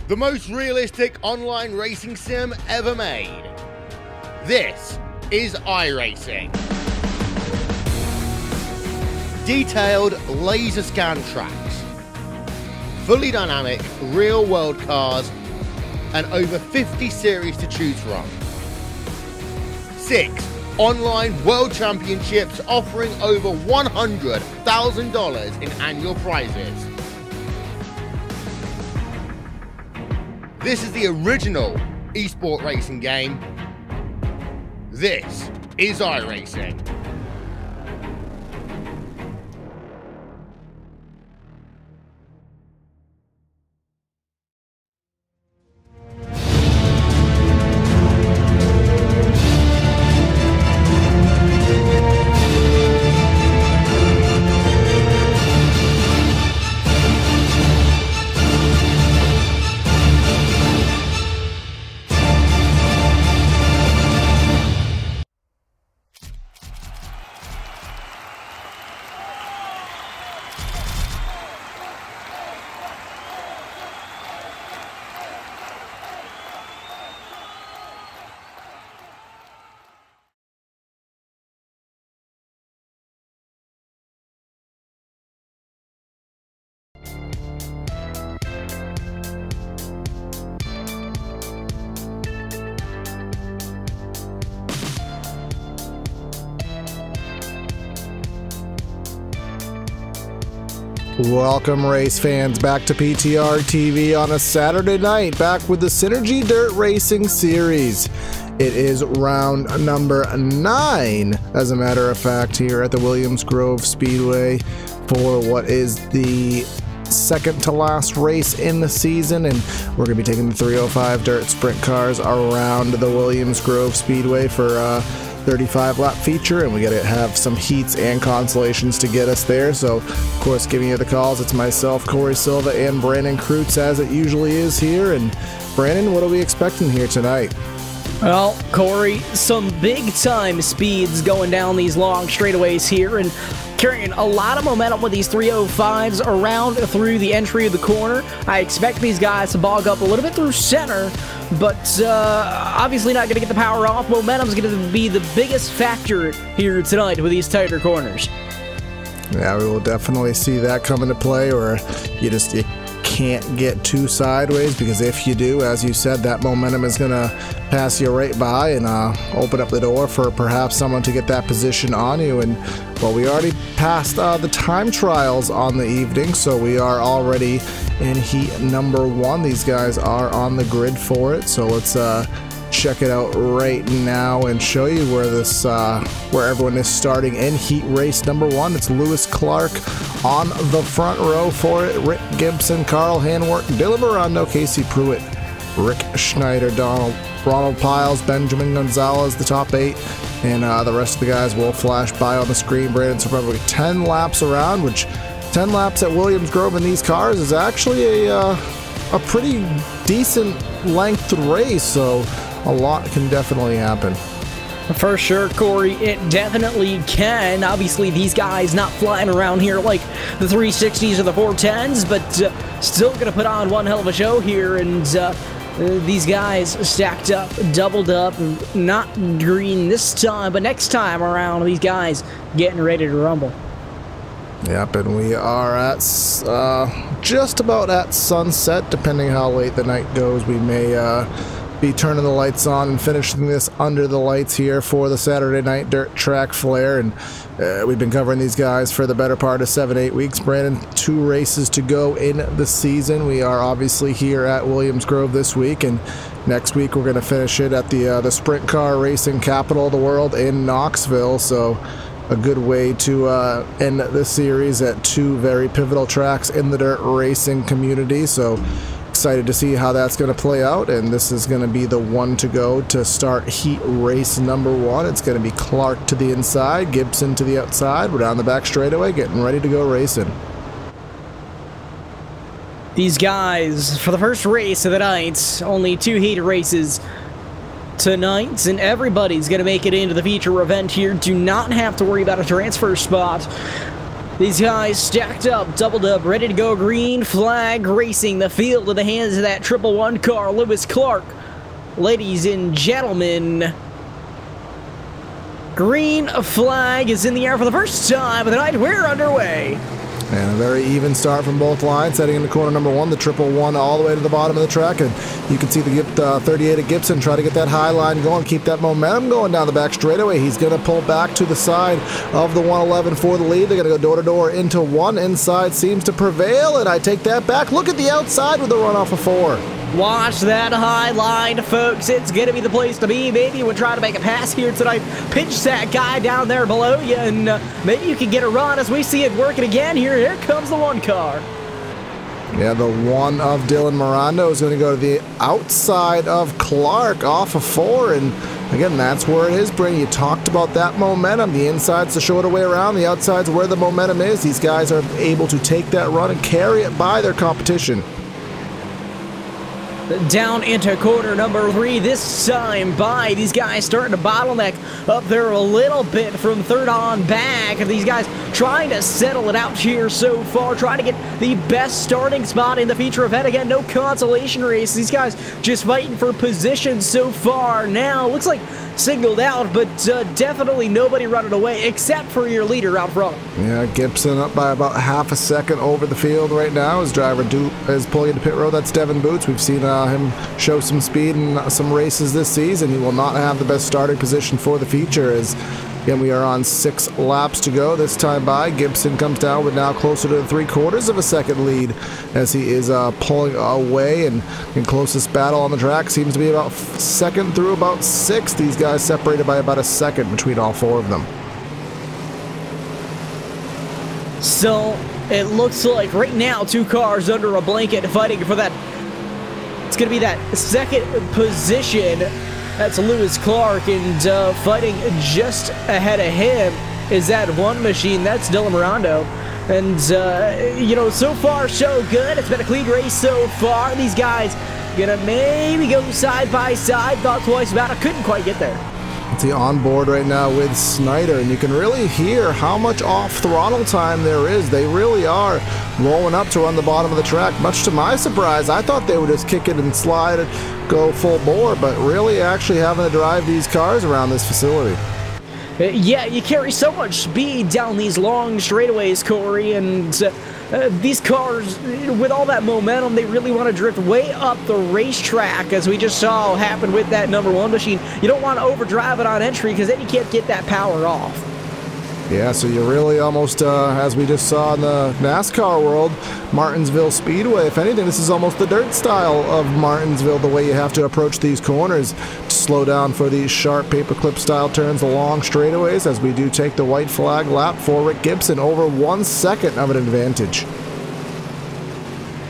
the most realistic online racing sim ever made. This is iRacing. Detailed laser scan tracks, fully dynamic real-world cars, and over 50 series to choose from. 6 online world championships offering over $100,000 in annual prizes. This is the original esport racing game. This is iRacing. Welcome, race fans, back to PTR TV on a Saturday night, back with the Synergy Dirt Racing Series. It is round number 9, as a matter of fact, here at the Williams Grove Speedway for what is the second to last race in the season, and we're going to be taking the 305 dirt sprint cars around the Williams Grove Speedway for 35 lap feature, and we got to have some heats and consolations to get us there. So of course, giving you the calls, it's myself, Corey Silva, and Brandon Krutz, as it usually is here. And Brandon, what are we expecting here tonight? Well, Corey, some big time speeds going down these long straightaways here, and carrying a lot of momentum with these 305s around through the entry of the corner. I expect these guys to bog up a little bit through center, but obviously not going to get the power off. Momentum's going to be the biggest factor here tonight with these tighter corners. Yeah, we will definitely see that come into play, or you can't get too sideways, because if you do, as you said, that momentum is going to pass you right by and open up the door for perhaps someone to get that position on you. And well, we already passed the time trials on the evening, so we are already in heat number 1. These guys are on the grid for it, so let's check it out right now and show you where this where everyone is starting in heat race number 1. It's Lewis Clark on the front row for it. Rick Gibson, Carl Hanwork, Dylan Mirando, Casey Pruitt, Rick Schneider, Ronald Piles, Benjamin Gonzalez, the top 8, and the rest of the guys will flash by on the screen. Brandon, so probably 10 laps around, which 10 laps at Williams Grove in these cars is actually a pretty decent length race, so a lot can definitely happen. For sure, Corey, it definitely can. Obviously, these guys not flying around here like the 360s or the 410s, but still going to put on one hell of a show here. And these guys stacked up, doubled up, not green this time, but next time around, these guys getting ready to rumble. Yep, and we are at just about at sunset, depending how late the night goes. We may be turning the lights on and finishing this under the lights here for the Saturday night dirt track flare. And we've been covering these guys for the better part of 7-8 weeks. Brandon, 2 races to go in the season. We are obviously here at Williams Grove this week, and next week we're going to finish it at the sprint car racing capital of the world in Knoxville. So a good way to end the series at 2 very pivotal tracks in the dirt racing community. So excited to see how that's going to play out, and this is going to be the one to go to start heat race number 1. It's going to be Clark to the inside, Gibson to the outside. We're down the back straightaway, getting ready to go racing. These guys, for the first race of the night, only 2 heat races tonight, and everybody's going to make it into the feature event here. Do not have to worry about a transfer spot. These guys stacked up, doubled up, ready to go. Green flag racing the field in the hands of that 111 car, Lewis Clark. Ladies and gentlemen, green flag is in the air for the first time of the night. We're underway. And a very even start from both lines, heading into corner number 1, the 111 all the way to the bottom of the track. And you can see the 38 of Gibson try to get that high line going, keep that momentum going down the back straightaway. He's going to pull back to the side of the 111 for the lead. They're going to go door to door into 1. Inside seems to prevail, and I take that back. Look at the outside with the runoff of 4. Watch that high line, folks. It's going to be the place to be. Maybe we'll try to make a pass here tonight. Pinch that guy down there below you, and maybe you can get a run as we see it working again here. Here comes the 1 car. Yeah, the 1 of Dylan Miranda is going to go to the outside of Clark off of 4, and again, that's where it is, Brady. You talked about that momentum. The inside's the shorter way around, the outside's where the momentum is. These guys are able to take that run and carry it by their competition. Down into corner number 3, this time by these guys starting to bottleneck up there a little bit from third on back. And these guys trying to settle it out here so far, trying to get the best starting spot in the feature event. Again, no consolation race. These guys just fighting for position so far. Now, looks like signaled out, but definitely nobody running away except for your leader out front. Yeah, Gibson up by about half a second over the field right now. His driver is pulling into pit road. That's Devin Boots. We've seen him show some speed in some races this season. He will not have the best starting position for the feature, as again we are on 6 laps to go this time by. Gibson comes down with now closer to the 3/4 of a second lead as he is pulling away, and in closest battle on the track seems to be about 2nd through about 6th. These guys separated by about a second between all 4 of them. So it looks like right now 2 cars under a blanket fighting for that. It's going to be that 2nd position. That's Lewis Clark, and fighting just ahead of him is that 1 machine. That's Dylan Miranda. And, you know, so far so good. It's been a clean race so far. These guys going to maybe go side by side. Thought twice about it. Couldn't quite get there. It's the on board right now with Snyder, and you can really hear how much off throttle time there is. They really are rolling up to run the bottom of the track. Much to my surprise, I thought they would just kick it and slide it, go full bore, but really actually having to drive these cars around this facility. Yeah, you carry so much speed down these long straightaways, Corey, and these cars, with all that momentum, they really want to drift way up the racetrack, as we just saw happen with that number 1 machine. You don't want to overdrive it on entry, because then you can't get that power off. Yeah, so you really almost, as we just saw in the NASCAR world, Martinsville Speedway, if anything, this is almost the dirt style of Martinsville, the way you have to approach these corners to slow down for these sharp paperclip style turns along straightaways, as we do take the white flag lap for Rick Gibson, over 1 second of an advantage.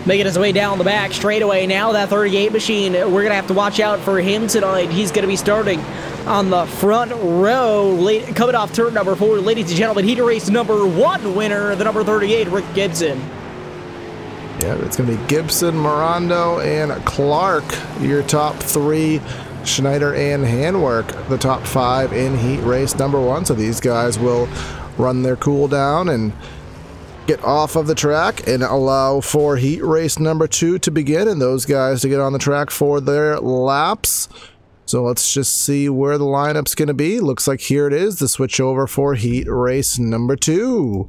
Making his way down the back straightaway now, that 38 machine. We're going to have to watch out for him tonight. He's going to be starting on the front row, coming off turn number 4. Ladies and gentlemen, heat race number 1 winner, the number 38, Rick Gibson. Yeah, it's going to be Gibson, Miranda, and Clark, your top 3. Schneider and Handwork, the top 5 in heat race number 1. So these guys will run their cool down and get off of the track and allow for heat race number 2 to begin, and those guys to get on the track for their laps. So let's just see where the lineup's going to be. Looks like here it is, the switch over for heat race number 2.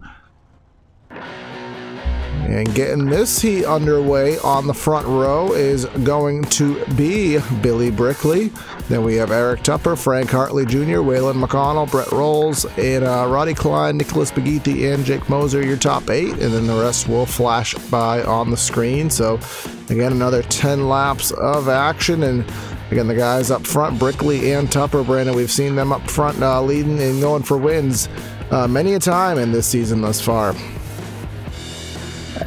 And getting this heat underway on the front row is going to be Billy Brickley. Then we have Eric Tupper, Frank Hartley Jr., Waylon McConnell, Brett Rolls, and Roddy Klein, Nicholas Bagiti, and Jake Moser, your top 8. And then the rest will flash by on the screen. So again, another 10 laps of action. And again, the guys up front, Brickley and Tupper, Brandon, we've seen them up front leading and going for wins many a time in this season thus far.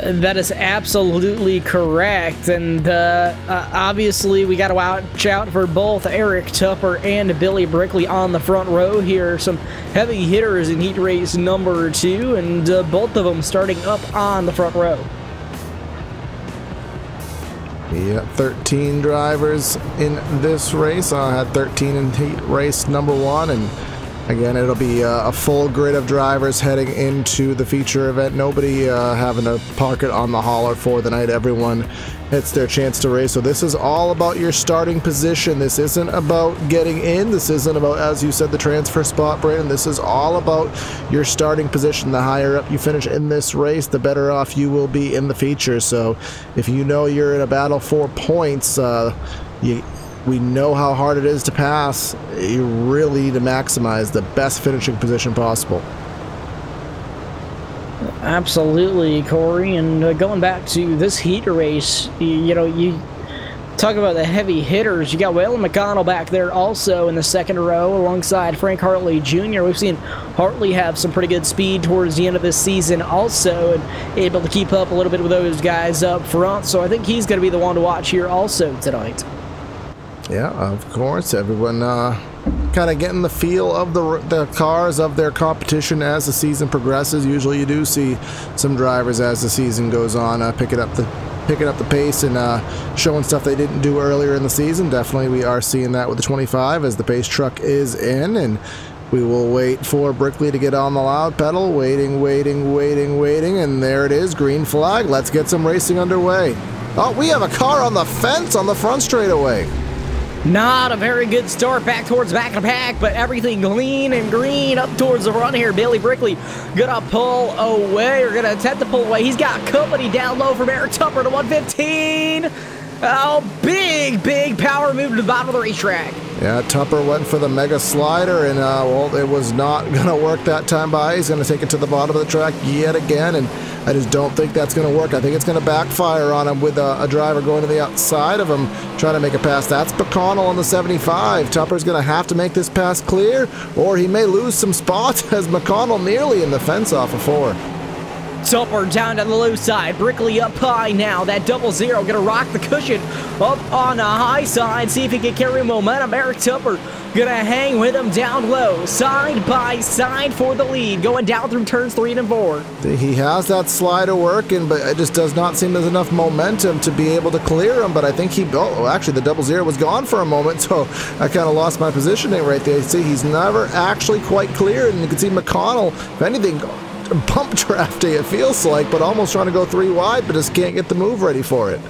That is absolutely correct, and obviously we got to watch out for both Eric Tupper and Billy Brickley on the front row here. Some heavy hitters in heat race number 2, and both of them starting up on the front row. Yeah, 13 drivers in this race. I had 13 in heat race number 1, and Again, it'll be a full grid of drivers heading into the feature event. Nobody having to park it on the hauler for the night. Everyone hits their chance to race. So this is all about your starting position. This isn't about getting in. This isn't about, as you said, the transfer spot, Brandon. This is all about your starting position. The higher up you finish in this race, the better off you will be in the feature. So if you know you're in a battle for points, we know how hard it is to pass. You really need to maximize the best finishing position possible. Absolutely, Corey. And going back to this heat race, you know, you talk about the heavy hitters. You got Waylon McConnell back there also in the second row alongside Frank Hartley Jr. We've seen Hartley have some pretty good speed towards the end of this season also, and able to keep up a little bit with those guys up front. So I think he's going to be the one to watch here also tonight. Yeah, of course. Everyone kind of getting the feel of the cars, of their competition as the season progresses. Usually you do see some drivers as the season goes on picking up the pace and showing stuff they didn't do earlier in the season. Definitely we are seeing that with the 25 as the pace truck is in, and we will wait for Brickley to get on the loud pedal. Waiting, and there it is, green flag. Let's get some racing underway. Oh, we have a car on the fence on the front straightaway. Not a very good start back towards back of the pack, but everything lean and green up towards the run here. Billy Brickley gonna pull away, or gonna attempt to pull away. He's got company down low from Eric Tupper to 115. Oh, big power move to the bottom of the racetrack. Yeah, Tupper went for the mega slider, and well, it was not gonna work that time by. He's gonna take it to the bottom of the track yet again, and I just don't think that's going to work. I think it's going to backfire on him with a driver going to the outside of him, trying to make a pass. That's McConnell on the 75. Tupper's going to have to make this pass clear, or he may lose some spots as McConnell nearly in the fence off of 4. Tupper down to the low side. Brickley up high now. That 00 gonna rock the cushion up on the high side. See if he can carry momentum. Eric Tupper gonna hang with him down low. Side by side for the lead. Going down through turns 3 and 4. He has that slider working, but it just does not seem there's enough momentum to be able to clear him. But I think actually the 00 was gone for a moment, so I kind of lost my positioning right there. See, he's never actually quite cleared, and you can see McConnell, if anything, bump drafting it feels like, but almost trying to go 3 wide, but just can't get the move ready for it.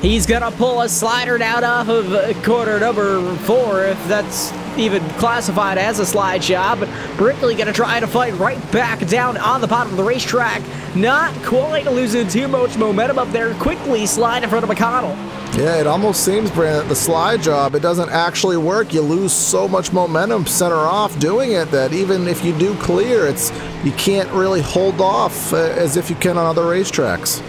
He's gonna pull a slider down off of corner number 4, if that's even classified as a slide shot. But Brickley gonna try to fight right back down on the bottom of the racetrack. Not quite losing too much momentum up there. Quickly slide in front of McConnell. Yeah, it almost seems, Brandon, the slide job, it doesn't actually work. You lose so much momentum center off doing it that even if you do clear, you can't really hold off as if you can on other racetracks.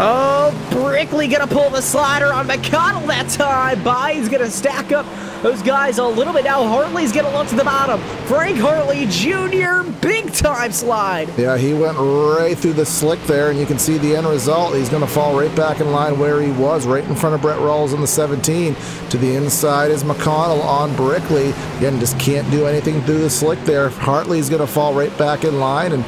Oh, Brickley gonna pull the slider on McConnell that time. He's gonna stack up those guys a little bit now. Hartley's gonna look to the bottom. Frank Hartley Jr., big time slide. Yeah, he went right through the slick there, and you can see the end result. He's gonna fall right back in line where he was, right in front of Brett Rawls in the 17. To the inside is McConnell on Brickley. Again, just can't do anything through the slick there. Hartley's gonna fall right back in line, and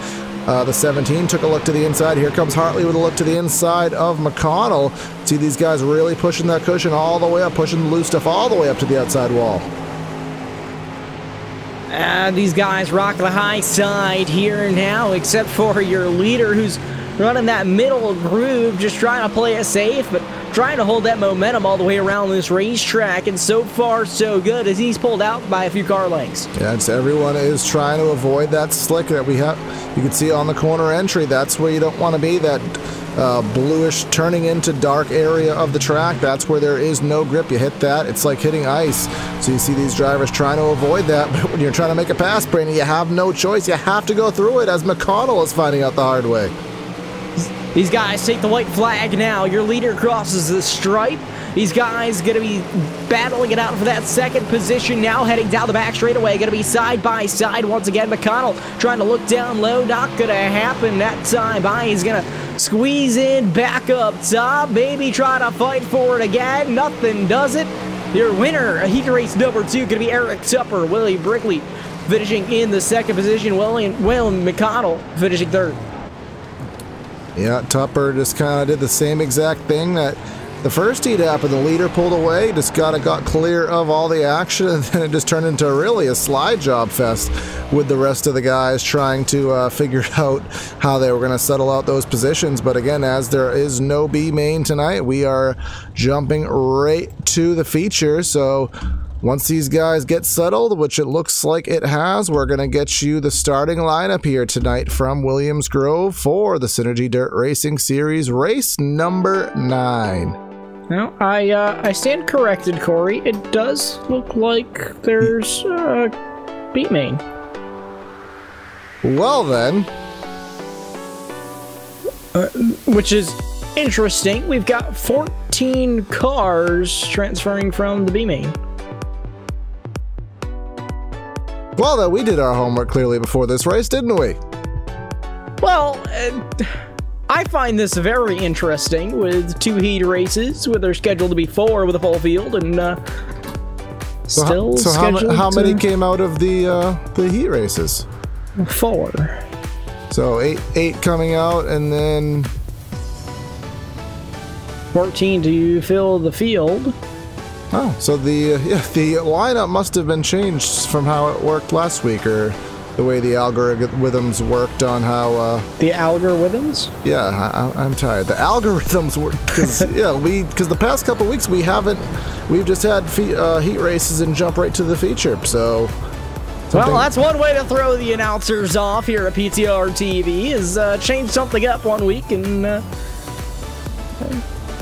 the 17 took a look to the inside. Here comes Hartley with a look to the inside of McConnell. See these guys really pushing that cushion all the way up, pushing the loose stuff all the way up to the outside wall. And these guys rock the high side here now, except for your leader who's running that middle groove, just trying to play it safe, but trying to hold that momentum all the way around this racetrack. And so far, so good, as he's pulled out by a few car lengths. Yeah, everyone is trying to avoid that slick that we have. You can see on the corner entry, that's where you don't want to be, that bluish turning into dark area of the track. That's where there is no grip. You hit that, it's like hitting ice. So you see these drivers trying to avoid that, but when you're trying to make a pass, Brandon, you have no choice. You have to go through it, as McConnell is finding out the hard way. These guys take the white flag now. Your leader crosses the stripe. These guys going to be battling it out for that second position now, heading down the back straightaway. Going to be side by side once again. McConnell trying to look down low. Not going to happen that time. He's going to squeeze in back up top. Maybe try to fight for it again. Nothing does it. Your winner, heat race number 2, going to be Eric Tupper. Willie Brickley finishing in the second position. Waylon McConnell finishing third. Yeah, Tupper just kind of did the same exact thing that the first heat happened, the leader pulled away, just got clear of all the action, and then it just turned into really a slide job fest with the rest of the guys trying to figure out how they were going to settle out those positions. But again, as there is no B main tonight, we are jumping right to the feature. So once these guys get settled, which it looks like it has, we're going to get you the starting lineup here tonight from Williams Grove for the Synergy Dirt Racing Series, race number 9. Now, I stand corrected, Corey. It does look like there's B main. Well then. Which is interesting. We've got 14 cars transferring from the B main. Well, then, we did our homework clearly before this race, didn't we? Well, I find this very interesting with 2 heat races, where they're scheduled to be 4 with a full field, and so how many came out of the heat races? 4. So 8 coming out, and then 14 to fill the field. Oh, so the lineup must have been changed from how it worked last week, or the way the algorithms worked on how... The algorithms? Yeah, I'm tired. The algorithms work, because because the past couple weeks we've just had heat races and jump right to the feature, so... Well, that's one way to throw the announcers off here at PTR TV, is change something up one week, and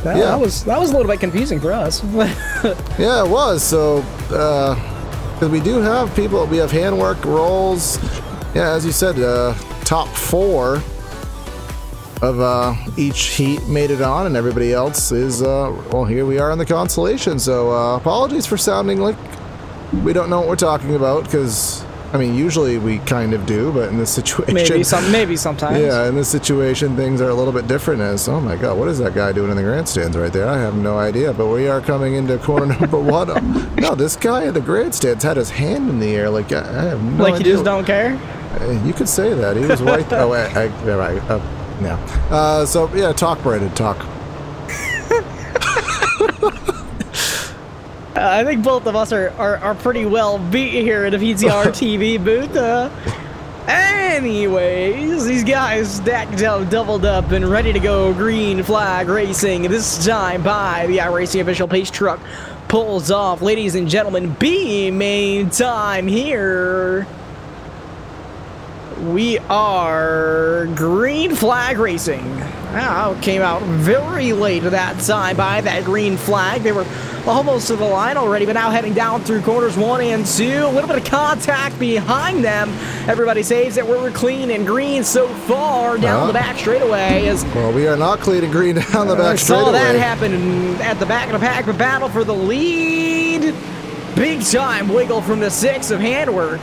that was a little bit confusing for us. Yeah, it was. So, because we do have people, we have handwork, rolls. Yeah, as you said, top 4 of each heat made it on, and everybody else is, well, here we are in the consolation. So, apologies for sounding like we don't know what we're talking about, because, I mean, usually we kind of do, but in this situation... Maybe sometimes. Yeah, in this situation, things are a little bit different as, oh my god, what is that guy doing in the grandstands right there? I have no idea, but we are coming into corner number 1. No, this guy in the grandstands had his hand in the air, like, I have no idea. Like he just don't care? You could say that. He was right... Oh, yeah. So, yeah, talk, Brandon, talk. I think both of us are pretty well beat here in the PTR TV booth. Anyways, these guys stacked up, doubled up, and ready to go green flag racing. This time by the iRacing official pace truck pulls off. Ladies and gentlemen, B main time here. We are green flag racing. Wow, came out very late that time by that green flag. They were almost to the line already, but now heading down through corners 1 and 2. A little bit of contact behind them. Everybody says that we're clean and green so far down the back straightaway. Well, we are not clean and green down the back straightaway. Saw that happen at the back of the pack, but battle for the lead. Big time wiggle from the 6 of handwork.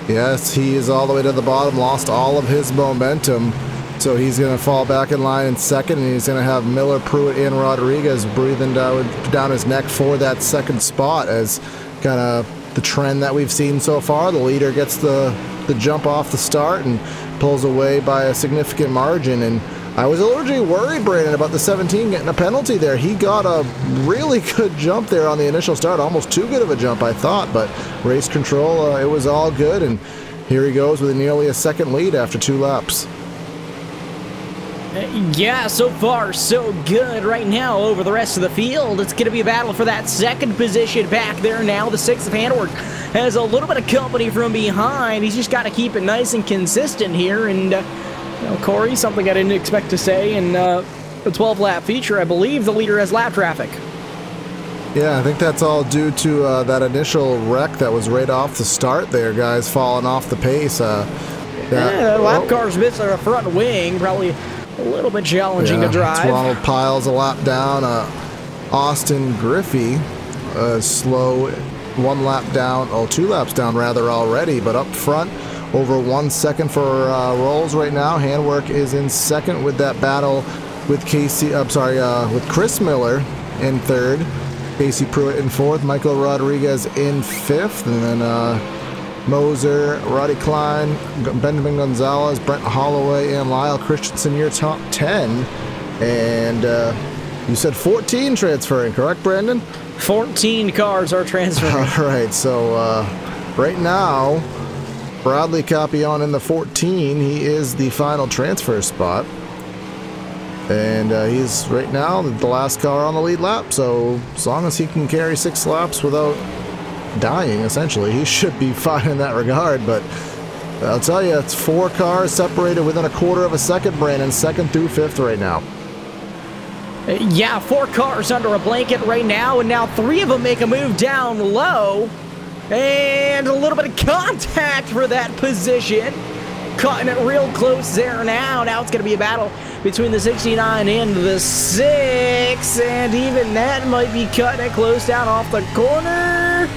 Yes, he is all the way to the bottom, lost all of his momentum. So he's going to fall back in line in second, and he's going to have Miller, Pruitt, and Rodriguez breathing down his neck for that second spot, as kind of the trend that we've seen so far. The leader gets the jump off the start and pulls away by a significant margin. And I was already worried, Brandon, about the 17 getting a penalty there. He got a really good jump there on the initial start, almost too good of a jump, I thought, but race control, it was all good, and here he goes with nearly a second lead after 2 laps. Yeah, so far so good right now over the rest of the field. It's going to be a battle for that second position back there now. The 6 of handwork has a little bit of company from behind. He's just got to keep it nice and consistent here. And, Corey, something I didn't expect to say in the 12-lap feature, I believe the leader has lap traffic. Yeah, I think that's all due to that initial wreck that was right off the start there, guys, falling off the pace. Lap cars missed their front wing, probably a little bit challenging to drive. Ronald Piles a lap down. Austin Griffey slow 1 lap down, 2 laps down rather already, but up front over 1 second for Rolls right now. Handwork is in second with that battle with with Chris Miller in third, Casey Pruitt in fourth, Michael Rodriguez in fifth, and then Moser, Roddy Klein, Benjamin Gonzalez, Brent Holloway, and Lyle Christensen, your top 10. And you said 14 transferring, correct, Brandon? 14 cars are transferring. All right, so right now, Bradley Capion in the 14. He is the final transfer spot. And he's right now the last car on the lead lap, so as long as he can carry 6 laps without dying, essentially, he should be fine in that regard. But I'll tell you, it's 4 cars separated within a quarter of a second, Brandon, 2nd through 5th right now. Yeah, 4 cars under a blanket right now, and now 3 of them make a move down low. And a little bit of contact for that position. Cutting it real close there now. Now it's going to be a battle between the 69 and the 6. And even that might be cutting it close down off the corner.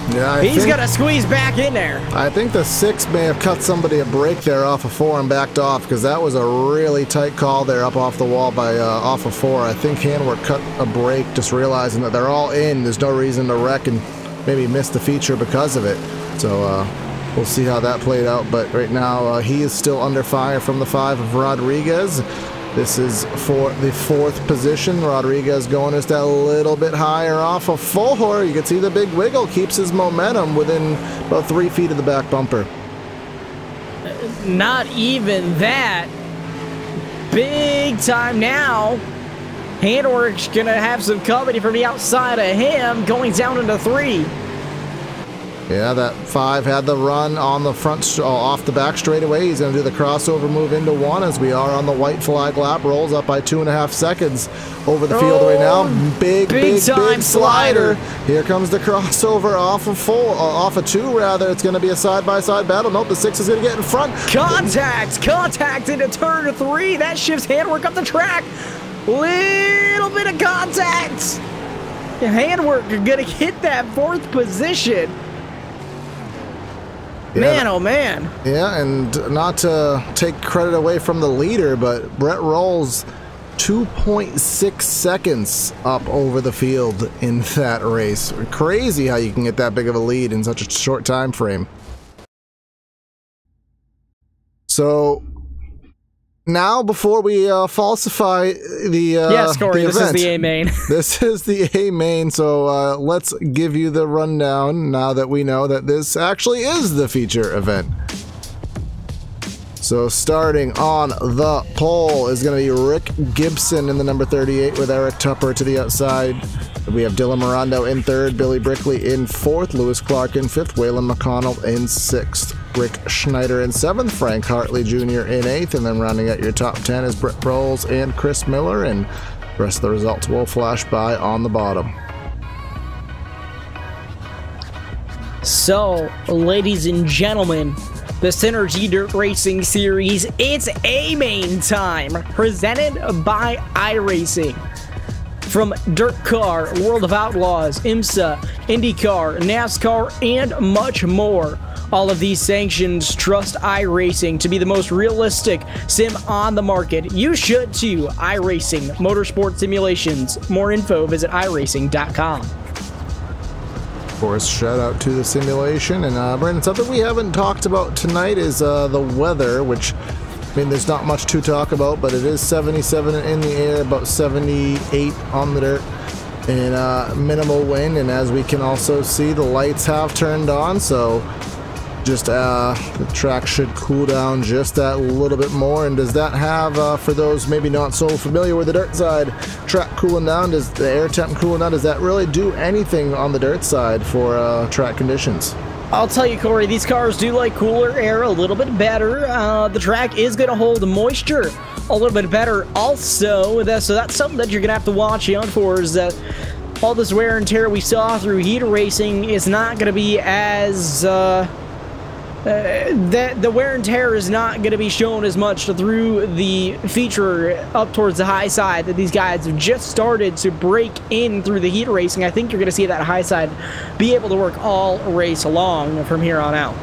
Yeah, he's got to squeeze back in there. I think the 6 may have cut somebody a break there off of 4 and backed off, because that was a really tight call there up off the wall by off of 4. I think Handwork cut a break, just realizing that they're all in. There's no reason to wreck and maybe miss the feature because of it. So we'll see how that played out. But right now he is still under fire from the 5 of Rodriguez. This is for the 4th position. Rodriguez going just a little bit higher off of 4. You can see the big wiggle keeps his momentum within about 3 feet of the back bumper. Not even that. Big time now. Handwork's gonna have some company from the outside of him, going down into 3. Yeah, that 5 had the run on the front, off the back straightaway. He's going to do the crossover move into 1 as we are on the white flag lap. Rolls up by 2.5 seconds over the field right now. Big slider. Here comes the crossover off of 4, off of 2 rather. It's going to be a side-by-side battle. Nope, the 6 is going to get in front. Contact into turn 3. That shifts Handwork up the track. Little bit of contact. Handwork are going to hit that 4th position. Yeah, man, oh man. Yeah, and not to take credit away from the leader, but Brett Rolls 2.6 seconds up over the field in that race. Crazy how you can get that big of a lead in such a short time frame. So now, before we falsify the yes, Corey, the this is the A main. This is the A main, so let's give you the rundown now that we know that this actually is the feature event. So starting on the pole is going to be Rick Gibson in the number 38 with Eric Tupper to the outside. We have Dylan Morondo in 3rd, Billy Brickley in 4th, Lewis Clark in 5th, Waylon McConnell in 6th, Rick Schneider in 7th, Frank Hartley Jr. in 8th, and then rounding out your top 10 is Brett Rolls and Chris Miller, and the rest of the results will flash by on the bottom. So, ladies and gentlemen, the Synergy Dirt Racing Series, it's A-Main time, presented by iRacing. From Dirt Car, World of Outlaws, IMSA, IndyCar, NASCAR, and much more. All of these sanctions trust iRacing to be the most realistic sim on the market. You should too. iRacing, motorsport simulations. More info, visit iRacing.com. Of course, shout out to the simulation. And Brandon, something we haven't talked about tonight is the weather, which, I mean, there's not much to talk about, but it is 77 in the air, about 78 on the dirt, and minimal wind. And as we can also see, the lights have turned on, so just the track should cool down just that little bit more. And does that have, for those maybe not so familiar with the dirt side, track cooling down, does the air temp cooling down, does that really do anything on the dirt side for track conditions? I'll tell you, Corey, these cars do like cooler air a little bit better. The track is going to hold moisture a little bit better also. So that's something that you're going to have to watch out for, is that all this wear and tear we saw through heat racing is not going to be as... the wear and tear is not going to be shown as much through the feature up towards the high side that these guys have just started to break in through the heat racing. I think you're going to see that high side be able to work all race long from here on out.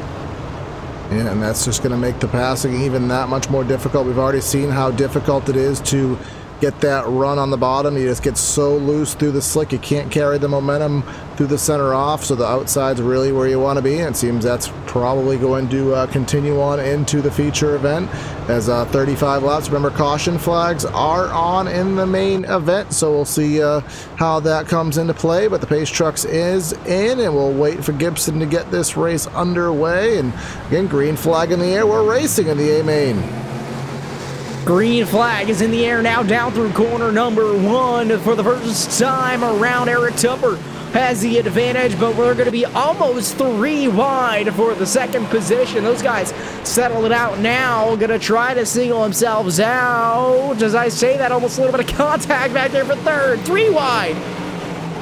Yeah, and that's just going to make the passing even that much more difficult. We've already seen how difficult it is to get that run on the bottom. You just get so loose through the slick, you can't carry the momentum through the center off, so the outside's really where you want to be, and it seems that's probably going to continue on into the feature event as 35 laps. Remember, caution flags are on in the main event, so we'll see how that comes into play, but the Pace Trucks is in, and we'll wait for Gibson to get this race underway. And again, green flag in the air, we're racing in the A-Main. Green flag is in the air now, down through corner number 1 for the first time around. Eric Tupper has the advantage, but we're going to be almost 3 wide for the second position. Those guys settle it out now, going to try to single themselves out. As I say that, almost a little bit of contact back there for third. 3 wide.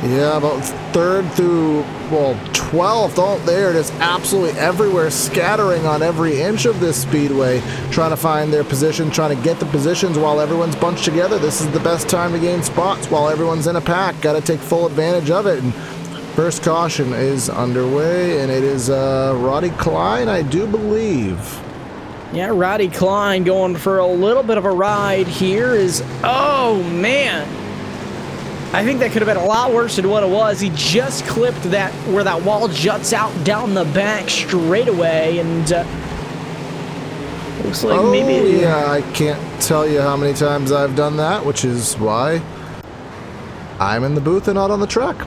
Yeah, about third through, well, 12th, oh, they're just absolutely everywhere, scattering on every inch of this speedway, trying to find their position, trying to get the positions while everyone's bunched together. This is the best time to gain spots while everyone's in a pack. Got to take full advantage of it. And first caution is underway, and it is Roddy Klein, I do believe. Yeah, Roddy Klein going for a little bit of a ride here is, oh, man. I think that could have been a lot worse than what it was. He just clipped that where that wall juts out down the back straightaway, and looks like maybe. Yeah, I can't tell you how many times I've done that, which is why I'm in the booth and not on the track.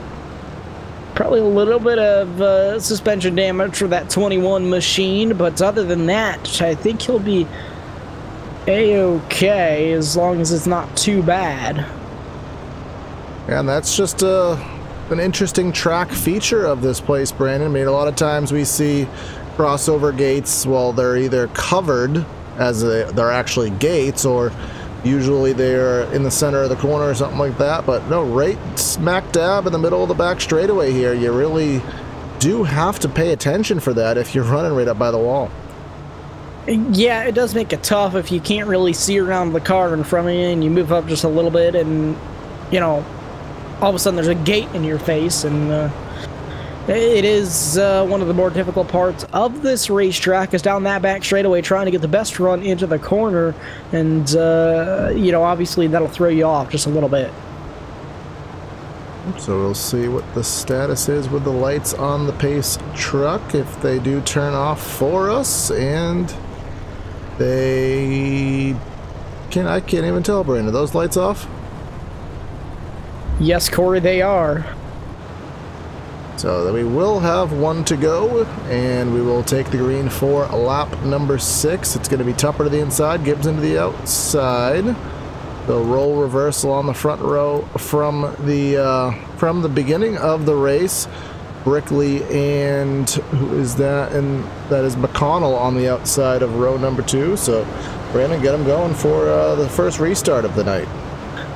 Probably a little bit of suspension damage for that 21 machine, but other than that, I think he'll be A-okay as long as it's not too bad. And that's just an interesting track feature of this place, Brandon. I mean, a lot of times we see crossover gates, well, they're either covered as they're actually gates, or usually they're in the center of the corner or something like that. But no, right smack dab in the middle of the back straightaway here. You really do have to pay attention for that if you're running right up by the wall. Yeah, it does make it tough if you can't really see around the car in front of you and you move up just a little bit and, you know, all of a sudden there's a gate in your face, and it is one of the more difficult parts of this racetrack is down that back straightaway trying to get the best run into the corner, and you know, obviously that'll throw you off just a little bit. So we'll see what the status is with the lights on the Pace truck, if they do turn off for us, and I can't even tell, Brandon, are those lights off? Yes, Corey, they are. So we will have 1 to go, and we will take the green for lap number 6. It's going to be Tupper to the inside, Gibson to the outside. The roll reversal on the front row from the beginning of the race. Brickley and who is that? And that is McConnell on the outside of row number 2. So Brandon, get them going for the first restart of the night.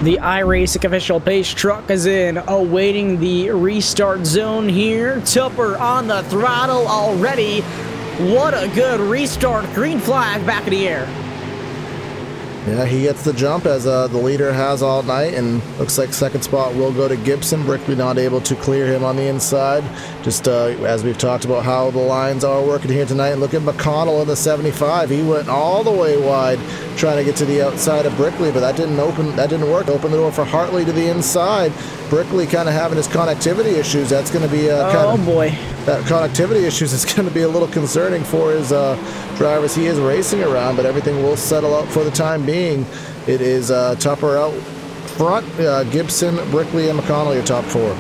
The iRacing official Pace truck is in, awaiting the restart zone here. Tupper on the throttle already. What a good restart. Green flag back in the air. Yeah, he gets the jump as the leader has all night, and looks like second spot will go to Gibson. Brickley not able to clear him on the inside. Just as we've talked about how the lines are working here tonight. Look at McConnell in the 75. He went all the way wide trying to get to the outside of Brickley, but that didn't work. Open the door for Hartley to the inside. Brickley kind of having his connectivity issues. That's going to be that connectivity issues is going to be a little concerning for his drivers he is racing around, but everything will settle out for the time being. It is Tupper out front, Gibson, Brickley, and McConnell your top 4.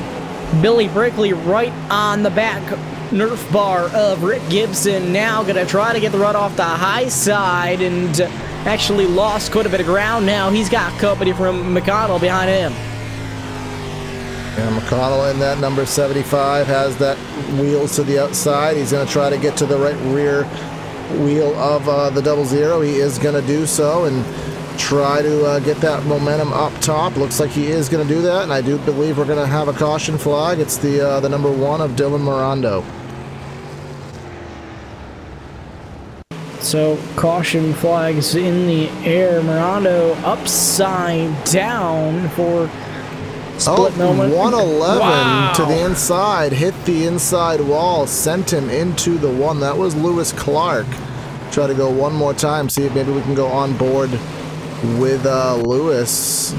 Billy Brickley right on the back Nerf bar of Rick Gibson, now going to try to get the run off the high side, and actually lost quite a bit of ground now. He's got company from McConnell behind him. And McConnell in that number 75 has that wheels to the outside. He's going to try to get to the right rear wheel of the 00. He is going to do so and try to get that momentum up top. Looks like he is going to do that, and I do believe we're going to have a caution flag. It's the number 1 of Dylan Morando. So caution flags in the air. Morando upside down for split moment. 111 wow. To the inside, hit the inside wall, sent him into the 1. That was Lewis Clark. Try to go one more time, see if maybe we can go on board with Lewis.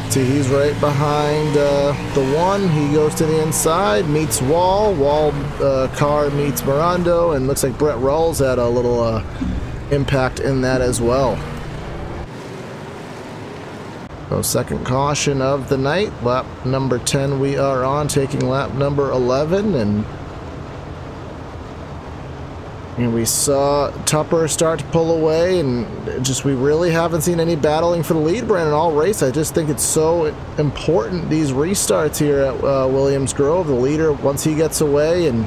See, he's right behind the one. He goes to the inside, meets Wall. Car meets Mirando, and looks like Brett Rawls had a little impact in that as well. So second caution of the night, lap number 10 we are on, taking lap number 11, and we saw Tupper start to pull away, and just we really haven't seen any battling for the lead, Brandon, all race. I just think it's so important, these restarts here at Williams Grove. The leader, once he gets away and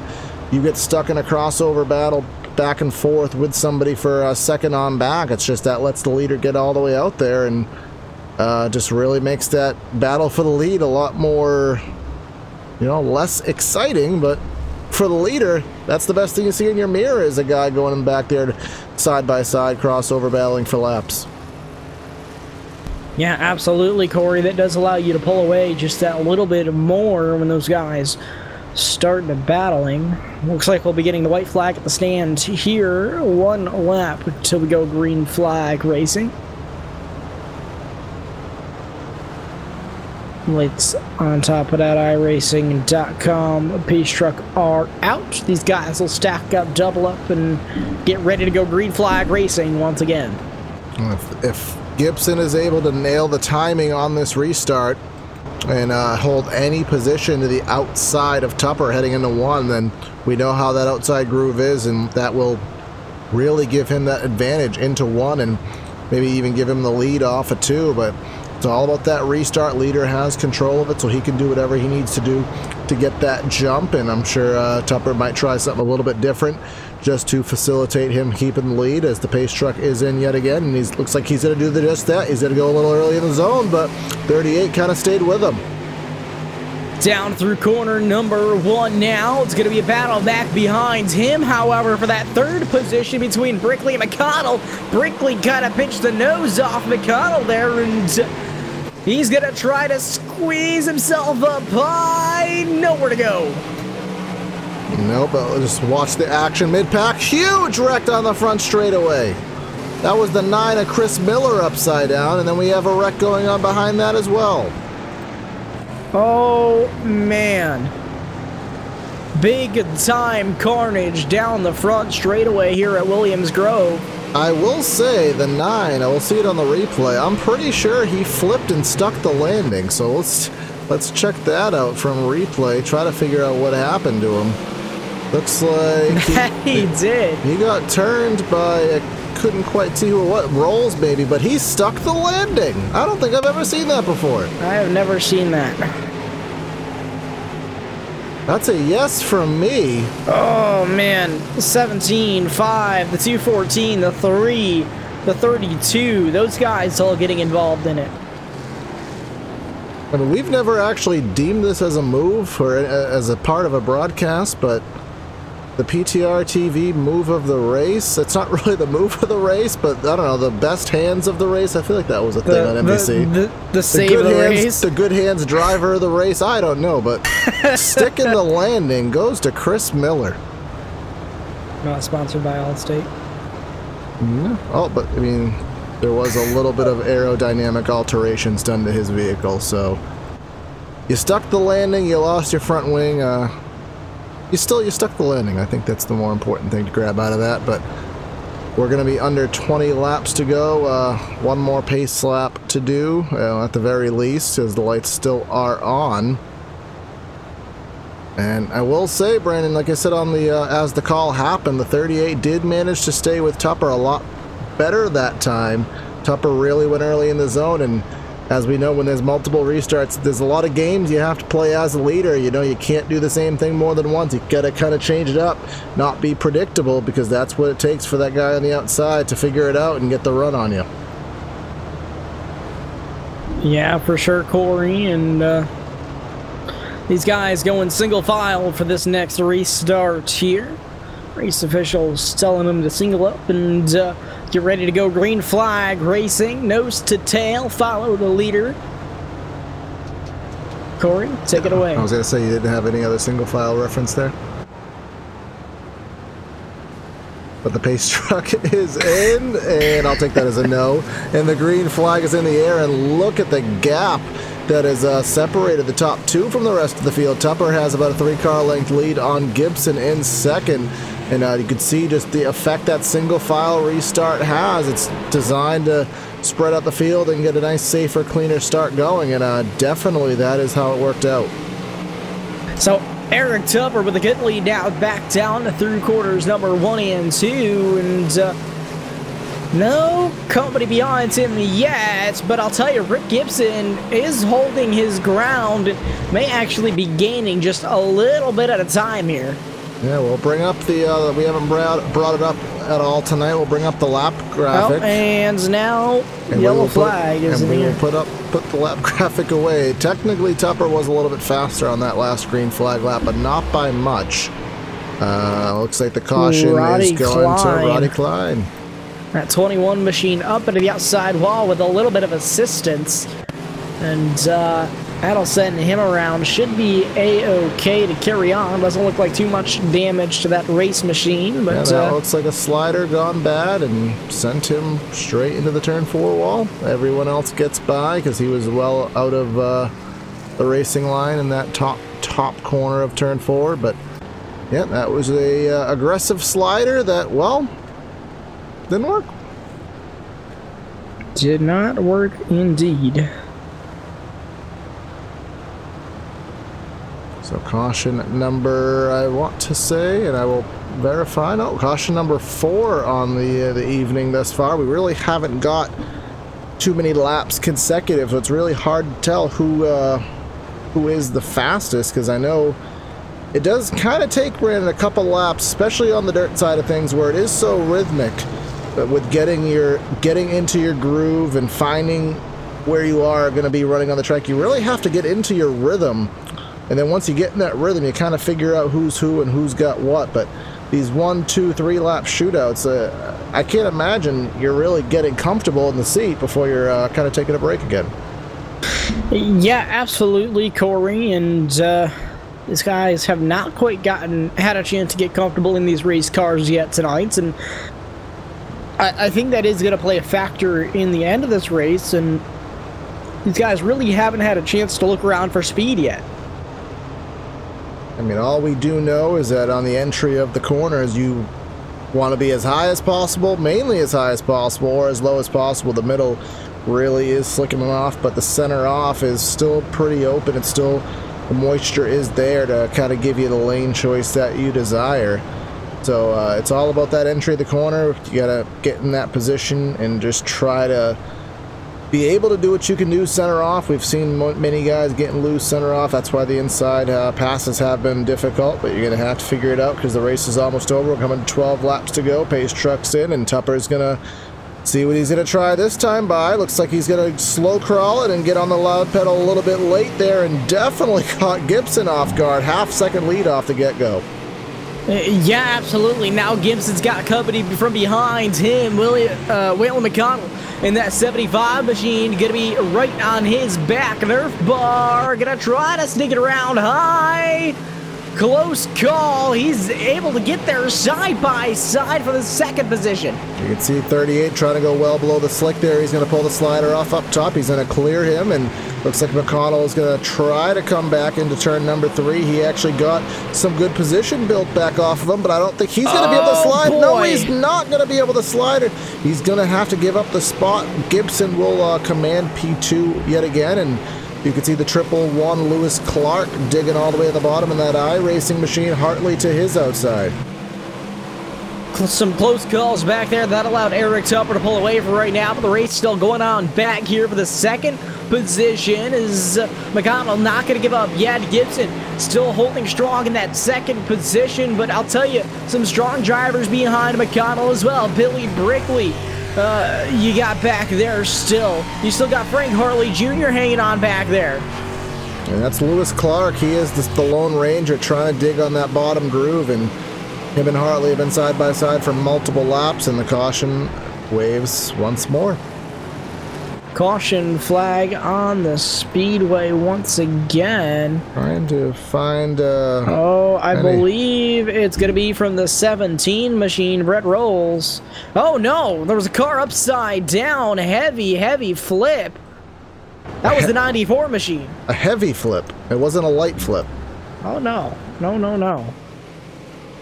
you get stuck in a crossover battle back and forth with somebody for a second on back, it's just that lets the leader get all the way out there, and just really makes that battle for the lead a lot more, less exciting. But for the leader, that's the best thing you see in your mirror, is a guy going back there side by side, crossover battling for laps. Yeah, absolutely, Corey. That does allow you to pull away just that little bit more when those guys start battling. Looks like we'll be getting the white flag at the stand here. 1 lap till we go green flag racing. Lights on top of that, iRacing.com. Pace truck are out. These guys will stack up, double up, and get ready to go green flag racing once again. If Gibson is able to nail the timing on this restart and hold any position to the outside of Tupper heading into 1, then we know how that outside groove is, and that will really give him that advantage into 1 and maybe even give him the lead off of 2. But it's all about that restart. Leader has control of it, so he can do whatever he needs to do to get that jump, and I'm sure Tupper might try something a little bit different just to facilitate him keeping the lead, as the pace truck is in yet again, and he looks like he's going to do just that. He's going to go a little early in the zone, but 38 kind of stayed with him. Down through corner number 1 now. It's going to be a battle back behind him. However, for that third position between Brickley and McConnell, Brickley kind of pinched the nose off McConnell there, and he's going to try to squeeze himself up high. Nowhere to go. No, but just watch the action mid-pack. Huge wreck on the front straightaway. That was the 9 of Chris Miller upside down, and then we have a wreck going on behind that as well. Oh, man. Big time carnage down the front straightaway here at Williams Grove. I will say the 9, I will see it on the replay, I'm pretty sure he flipped and stuck the landing, so let's check that out from replay, try to figure out what happened to him. Looks like he did. He got turned by, I couldn't quite see what, Rolls maybe, but he stuck the landing. I don't think I've ever seen that before. I have never seen that. That's a yes from me. Oh, man. 17, 5, the 214, the 3, the 32. Those guys all getting involved in it. I mean, we've never actually deemed this as a move or as a part of a broadcast, but the PTR TV move of the race, it's not really the move of the race, but I don't know, the best hands of the race, I feel like that was a thing on NBC. The save of the race? The good hands driver of the race, I don't know, but sticking the landing goes to Chris Miller. Not sponsored by Allstate. No. Oh, but I mean, there was a little bit of aerodynamic alterations done to his vehicle, so you stuck the landing, you lost your front wing, you stuck the landing. I think that's the more important thing to grab out of that, but we're going to be under 20 laps to go. 1 more pace lap to do, at the very least, as the lights still are on. And I will say, Brandon, like I said on the as the call happened, the 38 did manage to stay with Tupper a lot better that time. Tupper really went early in the zone, and as we know, when there's multiple restarts, there's a lot of games you have to play as a leader. You know, you can't do the same thing more than once. You gotta kind of change it up, not be predictable, because that's what it takes for that guy on the outside to figure it out and get the run on you. Yeah, for sure, Corey, and these guys going single file for this next restart here. Race officials telling them to single up and get ready to go green flag racing. Nose to tail, follow the leader. Corey, take it away. I was going to say, you didn't have any other single file reference there? but the pace truck is in, and I'll take that as a no. And the green flag is in the air, and look at the gap that has separated the top two from the rest of the field. Tupper has about a 3-car length lead on Gibson in second, and you can see just the effect that single file restart has. It's designed to spread out the field and get a nice, safer, cleaner start going, and definitely that is how it worked out. So Eric Tupper with a good lead now, back down through quarters number 1 and 2, and no company behind him yet, but I'll tell you, Rick Gibson is holding his ground, may actually be gaining just a little bit at a time here. Yeah, we'll bring up the, we haven't brought it up at all tonight. We'll bring up the lap graphic. Oh, and now yellow flag is in here. And we will put the lap graphic away. Technically, Tupper was a little bit faster on that last green flag lap, but not by much. Looks like the caution is going to Roddy Klein. That 21 machine up into the outside wall with a little bit of assistance. And that'll send him around. Should be A-OK to carry on. Doesn't look like too much damage to that race machine. But yeah, that looks like a slider gone bad and sent him straight into the turn 4 wall. Everyone else gets by because he was well out of the racing line in that top corner of turn 4. But yeah, that was a aggressive slider that, well, didn't work. Did not work indeed. So caution number, I want to say, and I will verify, no, caution number 4 on the evening thus far. We really haven't got too many laps consecutive, so it's really hard to tell who is the fastest, because I know it does kind of take Brandon a couple laps, especially on the dirt side of things, where it is so rhythmic. But with getting into your groove and finding where you are going to be running on the track, you really have to get into your rhythm. And then once you get in that rhythm, you kind of figure out who's who and who's got what. But these 1, 2, 3 lap shootouts, I can't imagine you're really getting comfortable in the seat before you're kind of taking a break again. Yeah, absolutely, Corey. And these guys have not quite had a chance to get comfortable in these race cars yet tonight. And I think that is going to play a factor in the end of this race. And these guys really haven't had a chance to look around for speed yet. I mean, all we do know is that on the entry of the corners, you want to be as high as possible, mainly as high as possible, or as low as possible. The middle really is slicking them off, but the center off is still pretty open. It's still, the moisture is there to kind of give you the lane choice that you desire. So it's all about that entry of the corner. You got to get in that position and just try to be able to do what you can do center off. We've seen many guys getting loose center off. That's why the inside passes have been difficult, but you're going to have to figure it out because the race is almost over. We're coming to 12 laps to go. Pace truck's in, and Tupper's going to see what he's going to try this time by. Looks like he's going to slow crawl it and get on the loud pedal a little bit late there, and definitely caught Gibson off guard. Half-second lead off the get-go. Yeah, absolutely. Now Gibson's got company from behind him. Waylon McConnell in that 75 machine, going to be right on his back. Nerf bar, going to try to sneak it around high. Close call. He's able to get there side by side for the second position. You can see 38 trying to go well below the slick there. He's going to pull the slider off up top. He's going to clear him, and looks like McConnell is going to try to come back into turn number 3. He actually got some good position built back off of him, but I don't think he's going to be able to slide. Boy. No, he's not going to be able to slide it. He's going to have to give up the spot. Gibson will command P2 yet again, and you can see the 111 Lewis Clark digging all the way at the bottom in that iRacing machine. Hartley to his outside. Some close calls back there. That allowed Eric Tupper to pull away for right now, but the race still going on back here for the second position. Is McConnell not going to give up yet? Gibson still holding strong in that second position, but I'll tell you, some strong drivers behind McConnell as well. Billy Brickley, you got back there still. You still got Frank Hartley Jr. hanging on back there. And that's Lewis Clark. He is the Lone Ranger trying to dig on that bottom groove, and him and Hartley have been side by side for multiple laps, and the caution waves once more. Caution flag on the speedway once again. Trying to find... I believe it's going to be from the 17 machine, Brett Rolls. Oh no, there was a car upside down, heavy flip. That was the 94 machine. A heavy flip. It wasn't a light flip. Oh no. No.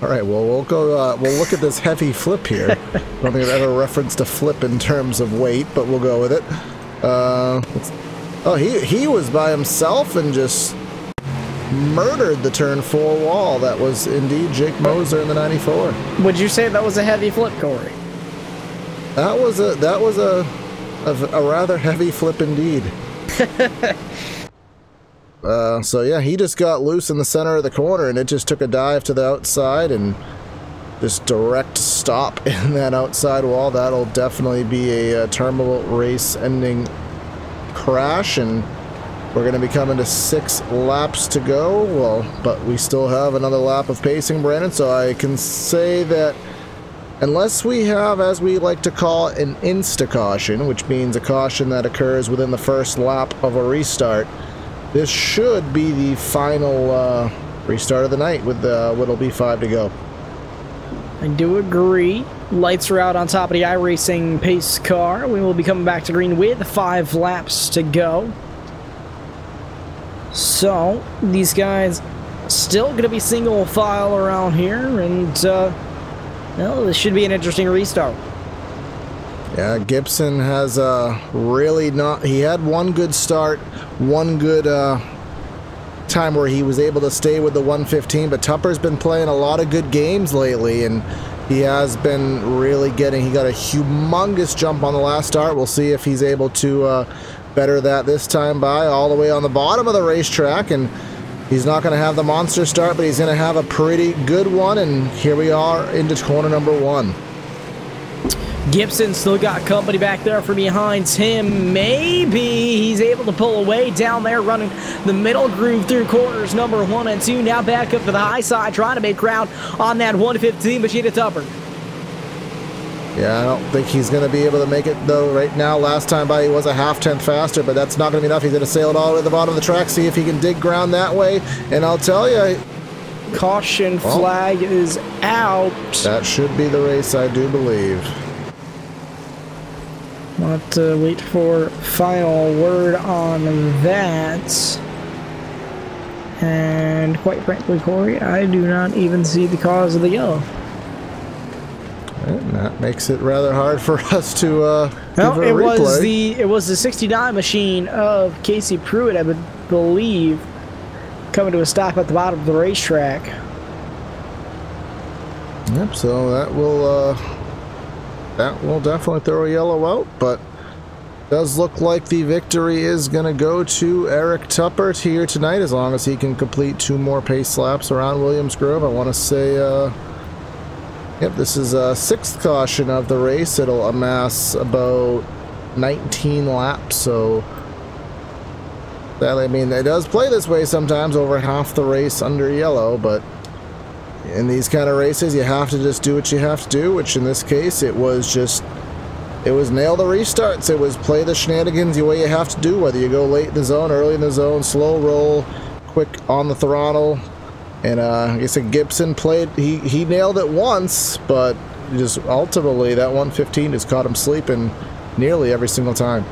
All right, well, we'll go, we'll look at this heavy flip here. I don't think I've ever referenced a flip in terms of weight, but we'll go with it. Oh, he was by himself and just murdered the turn 4 wall. That was indeed Jake Moser in the 94. Would you say that was a heavy flip, Corey? That was a rather heavy flip indeed. So yeah, he just got loose in the center of the corner, and it just took a dive to the outside and just direct stop in that outside wall. That'll definitely be a terminal race ending crash, and we're going to be coming to 6 laps to go. Well, but we still have another lap of pacing, Brandon, so I can say that unless we have, as we like to call it, an insta-caution, which means a caution that occurs within the first lap of a restart, this should be the final restart of the night with what'll be 5 to go. I do agree. Lights are out on top of the iRacing pace car. We will be coming back to green with 5 laps to go. So, these guys still going to be single file around here, and well, this should be an interesting restart. Yeah, Gibson has really not... He had one good start, one good time where he was able to stay with the 115, but Tupper's been playing a lot of good games lately, and he has been really getting... He got a humongous jump on the last start. We'll see if he's able to better that this time by all the way on the bottom of the racetrack, and he's not going to have the monster start, but he's going to have a pretty good one, and here we are into corner number 1. Gibson still got company back there from behind him. Maybe he's able to pull away down there, running the middle groove through corners number 1 and 2. Now back up to the high side, trying to make ground on that 115 machine at Tupper. Yeah, I don't think he's going to be able to make it, though, right now. Last time by, he was a half-tenth faster, but that's not going to be enough. He's going to sail it all the way to the bottom of the track, see if he can dig ground that way. And I'll tell you... Caution flag is out. That should be the race, I do believe. We'll have to wait for final word on that. And quite frankly, Corey, I do not even see the cause of the yellow. And that makes it rather hard for us to no, it was the 69 machine of Casey Pruitt, I would believe, coming to a stop at the bottom of the racetrack. Yep, so that will definitely throw a yellow out, but does look like the victory is going to go to Eric Tuppert here tonight, as long as he can complete 2 more pace laps around Williams Grove. I want to say, yep, this is a 6th caution of the race. It'll amass about 19 laps, so that, I mean, it does play this way sometimes, over half the race under yellow, but in these kind of races, you have to just do what you have to do, which in this case, it was nail the restarts. It was play the shenanigans the way you have to do, whether you go late in the zone, early in the zone, slow roll, quick on the throttle. And like I said, Gibson played, he nailed it once, but just ultimately that 115 just caught him sleeping nearly every single time.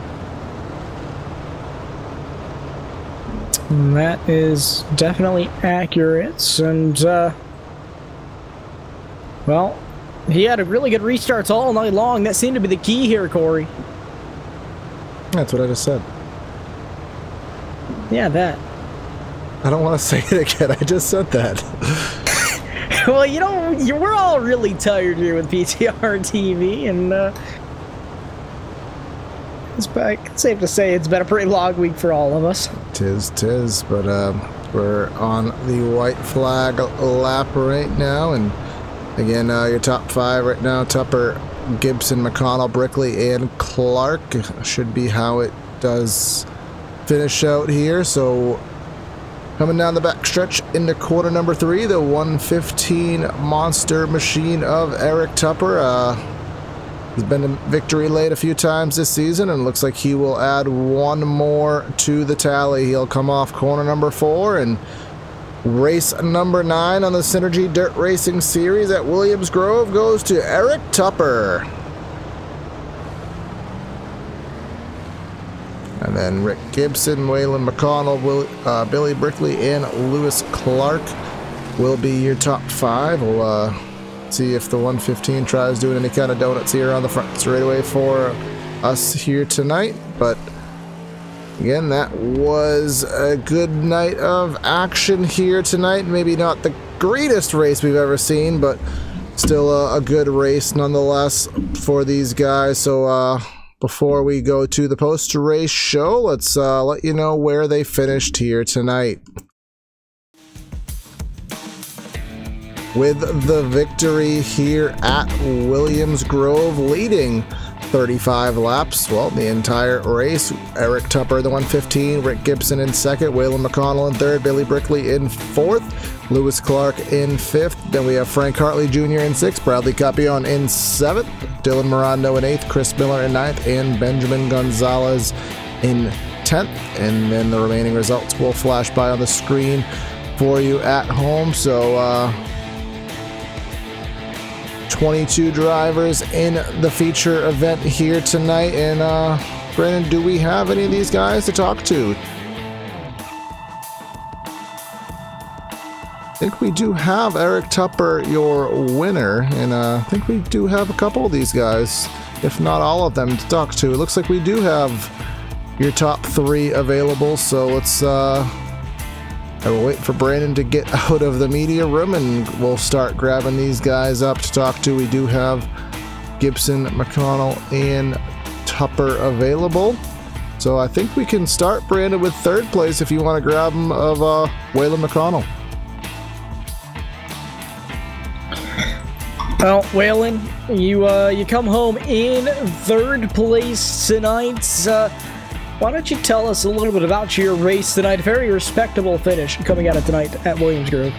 That is definitely accurate, and well, he had a really good restarts all night long. That seemed to be the key here, Corey. That's what I just said. Yeah, that. I don't want to say it again. I just said that. Well, you know, we're all really tired here with PTR TV, and it's safe to say it's been a pretty long week for all of us. Tis, but we're on the white flag lap right now, and again, your top 5 right now: Tupper, Gibson, McConnell, Brickley, and Clark should be how it does finish out here. So coming down the back stretch into quarter number 3, the 115 monster machine of Eric Tupper. He's been in victory lane a few times this season, and looks like he will add one more to the tally. He'll come off corner number 4, and race number 9 on the Synergy Dirt Racing Series at Williams Grove goes to Eric Tupper. And then Rick Gibson, Waylon McConnell, Billy Brickley, and Lewis Clark will be your top 5. We'll see if the 115 tries doing any kind of donuts here on the front straightaway for us here tonight. But again, that was a good night of action here tonight. Maybe not the greatest race we've ever seen, but still a good race nonetheless for these guys. So before we go to the post-race show, let's let you know where they finished here tonight. With the victory here at Williams Grove, leading 35 laps, well, the entire race. Eric Tupper, the 115, Rick Gibson in 2nd, Waylon McConnell in 3rd, Billy Brickley in 4th, Lewis Clark in 5th. Then we have Frank Hartley Jr. in 6th, Bradley Capion in 7th, Dylan Morando in 8th, Chris Miller in 9th, and Benjamin Gonzalez in 10th. And then the remaining results will flash by on the screen for you at home. So 22 drivers in the feature event here tonight. And Brandon, do we have any of these guys to talk to? I think we do have Eric Tupper, your winner, and I think we do have a couple of these guys, if not all of them, to talk to. It looks like we do have your top 3 available, so let's I will wait for Brandon to get out of the media room, and we'll start grabbing these guys up to talk to. We do have Gibson, McConnell, and Tupper available. So I think we can start, Brandon, with 3rd place if you want to grab him, of Waylon McConnell. Well, Waylon, you come home in 3rd place tonight. Why don't you tell us a little bit about your race tonight? Very respectable finish coming out of tonight at Williams Grove.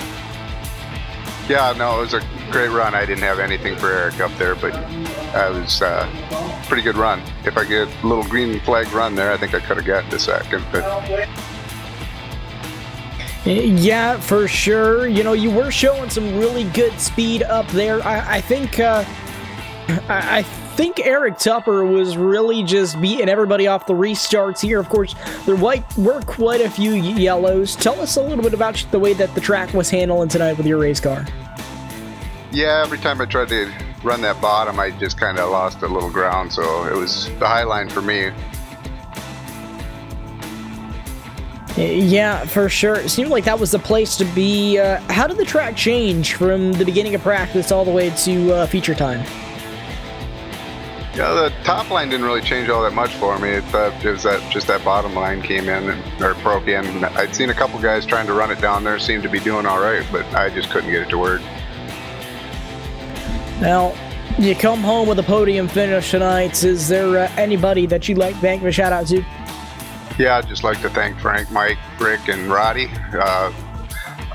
Yeah, no, it was a great run. I didn't have anything for Eric up there, but it was a pretty good run. If I get a little green flag run there, I think I could have gotten to 2nd. But yeah, for sure. You know, you were showing some really good speed up there. I think Eric Tupper was really just beating everybody off the restarts here. Of course, there were quite a few yellows. Tell us a little bit about the way that the track was handling tonight with your race car. Yeah, every time I tried to run that bottom, I just kind of lost a little ground, so it was the high line for me. Yeah, for sure. It seemed like that was the place to be. How did the track change from the beginning of practice all the way to feature time? Yeah, the top line didn't really change all that much for me. It was just that bottom line came in or broke in. I'd seen a couple guys trying to run it down there, seemed to be doing all right, but I just couldn't get it to work. Now, you come home with a podium finish tonight. Is there anybody that you'd like to thank or shout out to? Yeah, I'd just like to thank Frank, Mike, Rick, and Roddy,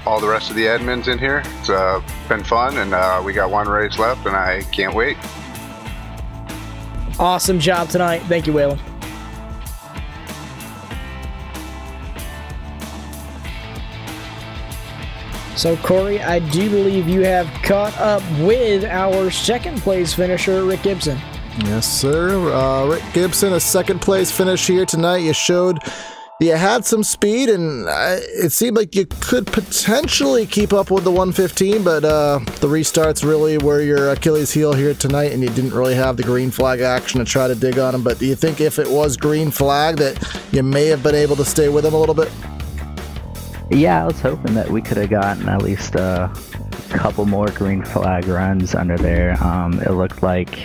all the rest of the admins in here. It's been fun, and we got one race left, and I can't wait. Awesome job tonight. Thank you, Waylon. So, Corey, I do believe you have caught up with our 2nd place finisher, Rick Gibson. Yes, sir. Rick Gibson, a 2nd place finish here tonight. You showed you had some speed, and it seemed like you could potentially keep up with the 115, but the restarts really were your Achilles heel here tonight, and you didn't really have the green flag action to try to dig on him. But do you think if it was green flag that you may have been able to stay with him a little bit? Yeah, I was hoping that we could have gotten at least a couple more green flag runs under there. It looked like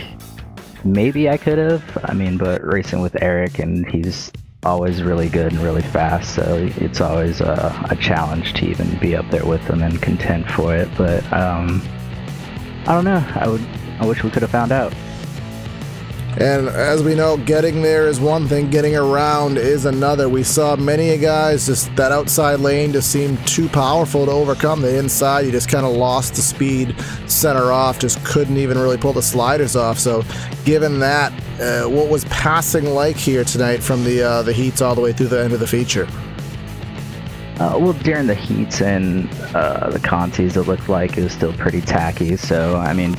maybe I could have. I mean, but racing with Eric, and he's always really good and really fast, so it's always a challenge to even be up there with him and contend for it. But I don't know. I wish we could have found out. And as we know, getting there is one thing, getting around is another. We saw many guys, just that outside lane just seemed too powerful to overcome. The inside, you just kind of lost the speed, center off, just couldn't even really pull the sliders off. So given that, what was passing like here tonight from the heats all the way through the end of the feature? Well, during the heats and the contis, it looked like it was still pretty tacky. So, I mean,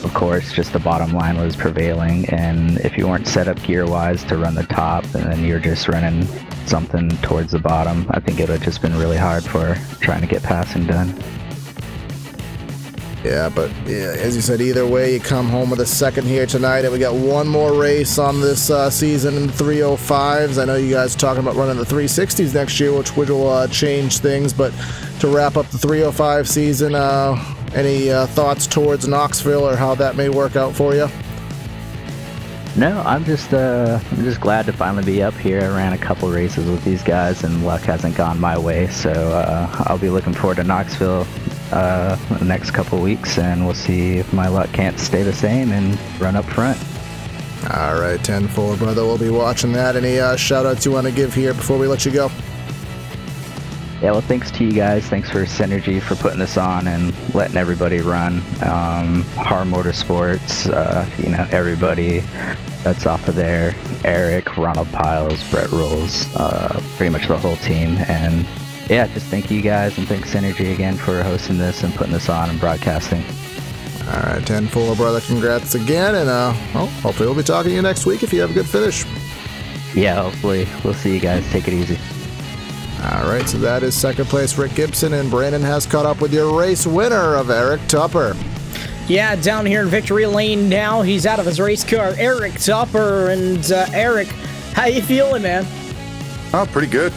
of course, just the bottom line was prevailing, and if you weren't set up gear-wise to run the top, and then you're just running something towards the bottom, I think it would have just been really hard for trying to get passing done. Yeah, but yeah, as you said, either way, you come home with a second here tonight, and we got one more race on this season in 305s. I know you guys are talking about running the 360s next year, which will change things, but to wrap up the 305 season, any thoughts towards Knoxville or how that may work out for you? No, I'm just glad to finally be up here. I ran a couple races with these guys, and luck hasn't gone my way, so I'll be looking forward to Knoxville the next couple weeks, and we'll see if my luck can't stay the same and run up front. All right, 10-4, brother. We'll be watching that. Any shout-outs you want to give here before we let you go? Yeah, well, thanks to you guys. Thanks for Synergy for putting this on and letting everybody run. Har Motorsports, you know, everybody that's off of there. Eric, Ronald Piles, Brett Rolls, pretty much the whole team. And yeah, just thank you guys, and thanks Synergy again for hosting this and putting this on and broadcasting. All right, 10-4, brother. Congrats again, and well, hopefully we'll be talking to you next week if you have a good finish. Yeah, hopefully. We'll see you guys. Take it easy. All right, so that is second place Rick Gibson, and Brandon has caught up with your race winner of Eric Tupper. Yeah, down here in victory lane now. He's out of his race car, Eric Tupper. And Eric, how you feeling, man? Oh, pretty good.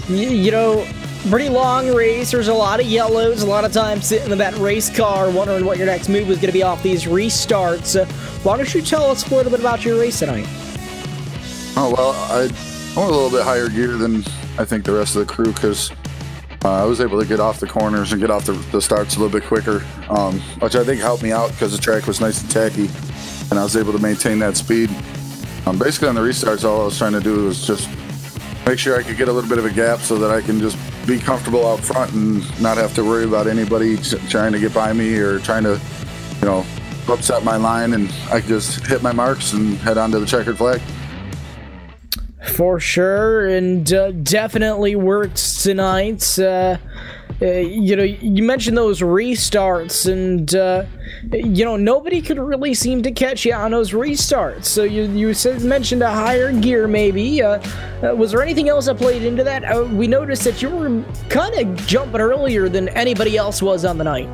You know, pretty long race. There's a lot of yellows. A lot of times sitting in that race car wondering what your next move was going to be off these restarts. Why don't you tell us a little bit about your race tonight? Oh, well, I went a little bit higher gear than I think the rest of the crew, because I was able to get off the corners and get off the starts a little bit quicker, which I think helped me out because the track was nice and tacky, and I was able to maintain that speed. Basically on the restarts, all I was trying to do was just make sure I could get a little bit of a gap so that I can just be comfortable out front and not have to worry about anybody trying to get by me or trying to, you know, upset my line, and I could just hit my marks and head on to the checkered flag. For sure, and definitely worked tonight. You know, you mentioned those restarts, and you know, nobody could really seem to catch you on those restarts. So you mentioned a higher gear, maybe. Was there anything else that played into that? We noticed that you were kind of jumping earlier than anybody else was on the night.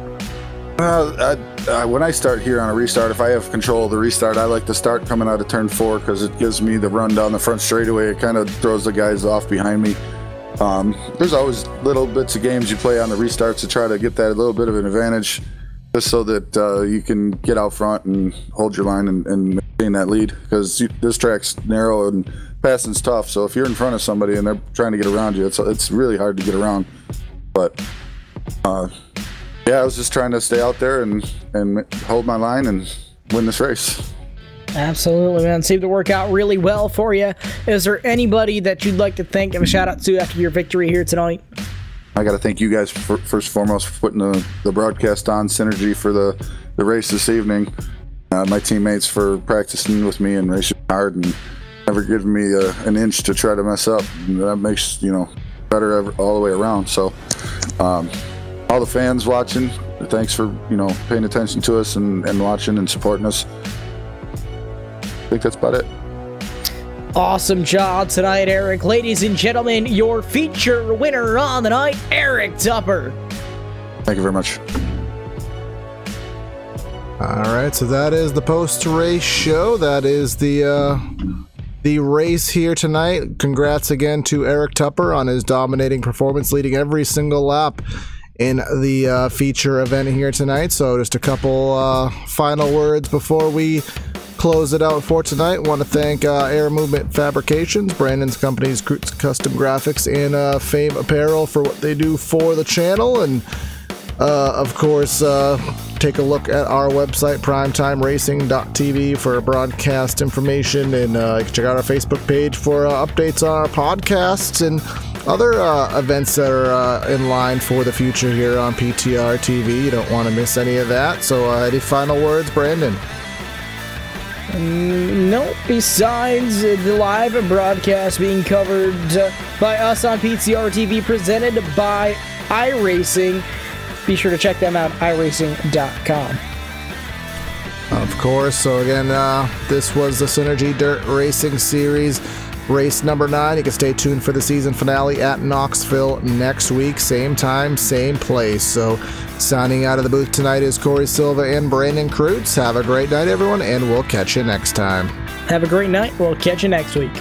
When I start here on a restart, if I have control of the restart, I like to start coming out of turn 4 because it gives me the run down the front straightaway. It kind of throws the guys off behind me. There's always little bits of games you play on the restarts to try to get that little bit of an advantage, just so that you can get out front and hold your line and maintain that lead, because this track's narrow and passing's tough. So if you're in front of somebody and they're trying to get around you, it's really hard to get around. But yeah, I was just trying to stay out there and hold my line and win this race. Absolutely, man. Seemed to work out really well for you. Is there anybody that you'd like to thank, give a shout out to after your victory here tonight? I got to thank you guys first and foremost for putting the broadcast on, Synergy for the race this evening. My teammates for practicing with me and racing hard and never giving me an inch to try to mess up. And that makes, you know, better all the way around. So all the fans watching, thanks for, you know, paying attention to us and watching and supporting us. I think that's about it. Awesome job tonight, Eric. Ladies and gentlemen, your feature winner on the night, Eric Tupper. Thank you very much. All right, so that is the post-race show. That is the race here tonight. Congrats again to Eric Tupper on his dominating performance, leading every single lap in the feature event here tonight. So just a couple final words before we close it out for tonight. Want to thank Movement Fabrications, Brandon's company's Krutz Custom Graphics, and Fame Apparel for what they do for the channel. And Of course, take a look at our website, primetimeracing.tv, for broadcast information, and you can check out our Facebook page for updates on our podcasts and other events that are in line for the future here on PTR TV. You don't want to miss any of that. So any final words, Brandon? No, besides the live broadcast being covered by us on PTR TV, presented by iRacing. Be sure to check them out, iRacing.com. Of course. So again, this was the Synergy Dirt Racing Series, race number 9. You can stay tuned for the season finale at Knoxville next week. Same time, same place. So signing out of the booth tonight is Corey Silva and Brandon Krutz. Have a great night, everyone, and we'll catch you next time. Have a great night. We'll catch you next week.